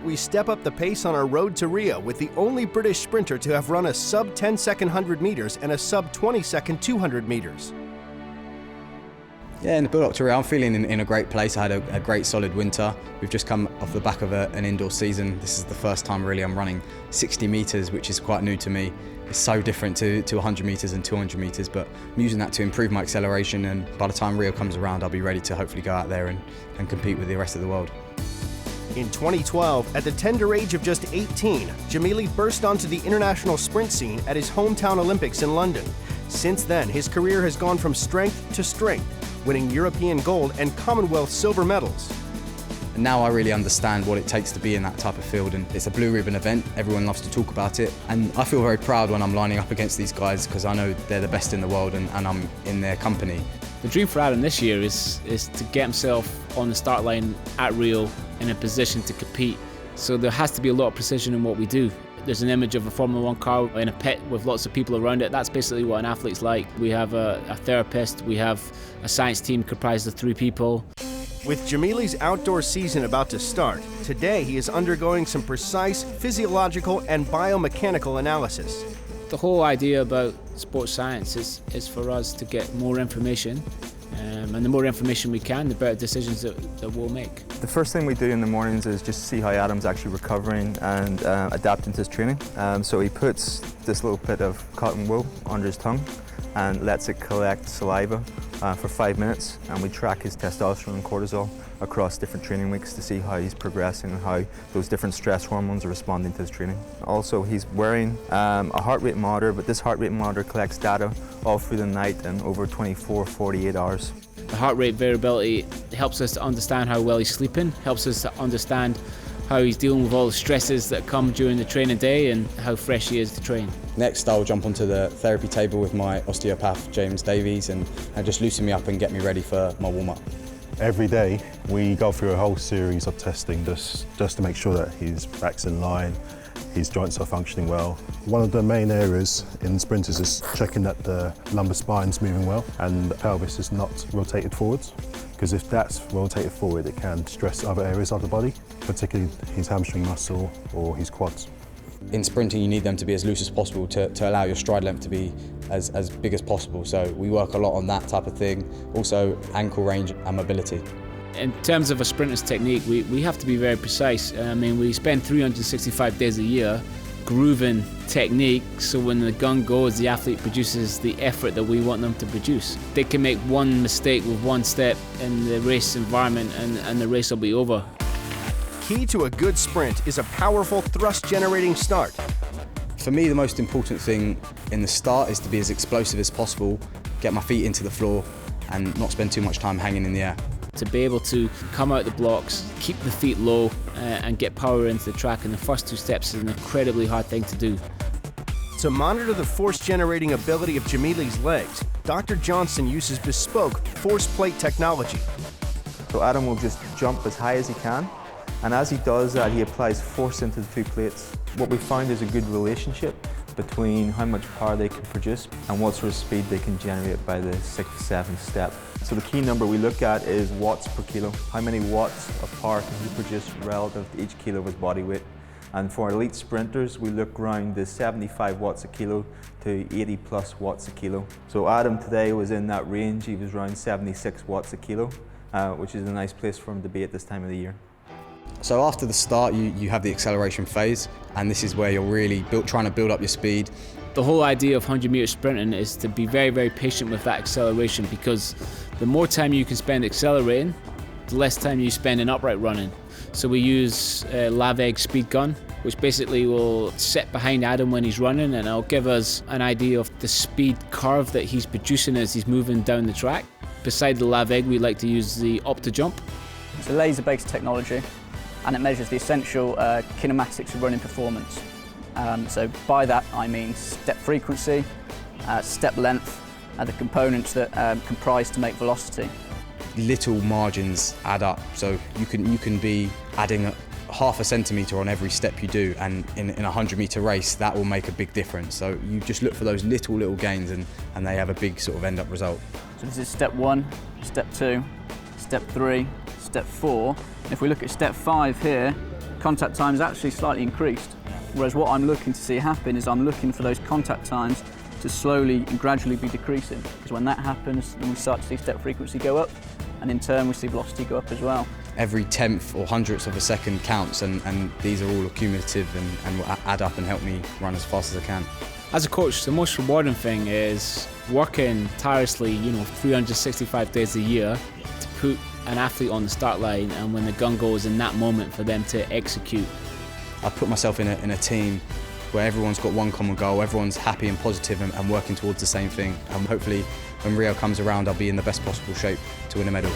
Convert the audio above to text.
we step up the pace on our road to Rio with the only British sprinter to have run a sub 10-second 100 meters and a sub 20-second 200 meters. Yeah, in the build-up to Rio, I'm feeling in a great place. I had a great solid winter. We've just come off the back of an indoor season. This is the first time really I'm running 60 metres, which is quite new to me. It's so different to 100 metres and 200 metres, but I'm using that to improve my acceleration, and by the time Rio comes around, I'll be ready to hopefully go out there and compete with the rest of the world. In 2012, at the tender age of just 18, Gemili burst onto the international sprint scene at his hometown Olympics in London. Since then, his career has gone from strength to strength, winning European gold and Commonwealth silver medals. And now I really understand what it takes to be in that type of field, and it's a blue ribbon event. Everyone loves to talk about it, and I feel very proud when I'm lining up against these guys because I know they're the best in the world and I'm in their company. The dream for Adam this year is to get himself on the start line at Rio in a position to compete. So there has to be a lot of precision in what we do. There's an image of a Formula 1 car in a pit with lots of people around it. That's basically what an athlete's like. We have a therapist, we have a science team comprised of 3 people. With Gemili's outdoor season about to start, today he is undergoing some precise physiological and biomechanical analysis. The whole idea about sports science is for us to get more information, and the more information we can, the better decisions that we'll make. The first thing we do in the mornings is just see how Adam's actually recovering and adapting to his training. So he puts this little bit of cotton wool under his tongue and lets it collect saliva for 5 minutes, and we track his testosterone and cortisol across different training weeks to see how he's progressing and how those different stress hormones are responding to his training. Also, he's wearing a heart rate monitor, but this heart rate monitor collects data all through the night and over 24-48 hours. The heart rate variability helps us to understand how well he's sleeping, helps us to understand how he's dealing with all the stresses that come during the training day and how fresh he is to train. Next, I'll jump onto the therapy table with my osteopath, James Davies, and just loosen me up and get me ready for my warm-up. Every day, we go through a whole series of testing just to make sure that his back's in line, his joints are functioning well. One of the main areas in sprinters is checking that the lumbar spine's moving well and the pelvis is not rotated forwards, because if that's rotated forward, it can stress other areas of the body, particularly his hamstring muscle or his quads. In sprinting, you need them to be as loose as possible to allow your stride length to be as big as possible. So we work a lot on that type of thing. Also, ankle range and mobility. In terms of a sprinter's technique, we have to be very precise. I mean, we spend 365 days a year grooving technique, so when the gun goes, the athlete produces the effort that we want them to produce. They can make one mistake with one step in the race environment and the race will be over. Key to a good sprint is a powerful thrust-generating start. For me, the most important thing in the start is to be as explosive as possible, get my feet into the floor and not spend too much time hanging in the air. To be able to come out the blocks, keep the feet low and get power into the track in the first 2 steps is an incredibly hard thing to do. To monitor the force-generating ability of Gemili's legs, Dr. Johnson uses bespoke force plate technology. So Adam will just jump as high as he can, and as he does that, he applies force into the 2 plates. What we found is a good relationship between how much power they can produce and what sort of speed they can generate by the 6th, 7th step. So the key number we look at is watts per kilo. How many watts of power can he produce relative to each kilo of his body weight? And for elite sprinters, we look around the 75 watts a kilo to 80 plus watts a kilo. So Adam today was in that range. He was around 76 watts a kilo, which is a nice place for him to be at this time of the year. So after the start, you have the acceleration phase, and this is where you're really trying to build up your speed. The whole idea of 100-meter sprinting is to be very, very patient with that acceleration, because the more time you can spend accelerating, the less time you spend in upright running. So we use a Laveg speed gun, which basically will sit behind Adam when he's running, and it'll give us an idea of the speed curve that he's producing as he's moving down the track. Beside the Laveg, we like to use the OptoJump. It's a laser-based technology, and it measures the essential kinematics of running performance. So by that I mean step frequency, step length, and the components that comprise to make velocity. Little margins add up, so you can be adding half a centimetre on every step you do, and in a 100-metre race that will make a big difference. So you just look for those little gains and they have a big sort of end up result. So this is step 1, step 2, step 3, step 4. If we look at step 5 here, contact time is actually slightly increased. Whereas what I'm looking to see happen is I'm looking for those contact times to slowly and gradually be decreasing. Because when that happens, then we start to see step frequency go up, and in turn we see velocity go up as well. Every tenth or hundredth of a second counts, and these are all accumulative and will add up and help me run as fast as I can. As a coach, the most rewarding thing is working tirelessly, 365 days a year to put an athlete on the start line, and when the gun goes, in that moment for them to execute. I put myself in a team where everyone's got one common goal, everyone's happy and positive and working towards the same thing. And hopefully when Rio comes around, I'll be in the best possible shape to win a medal.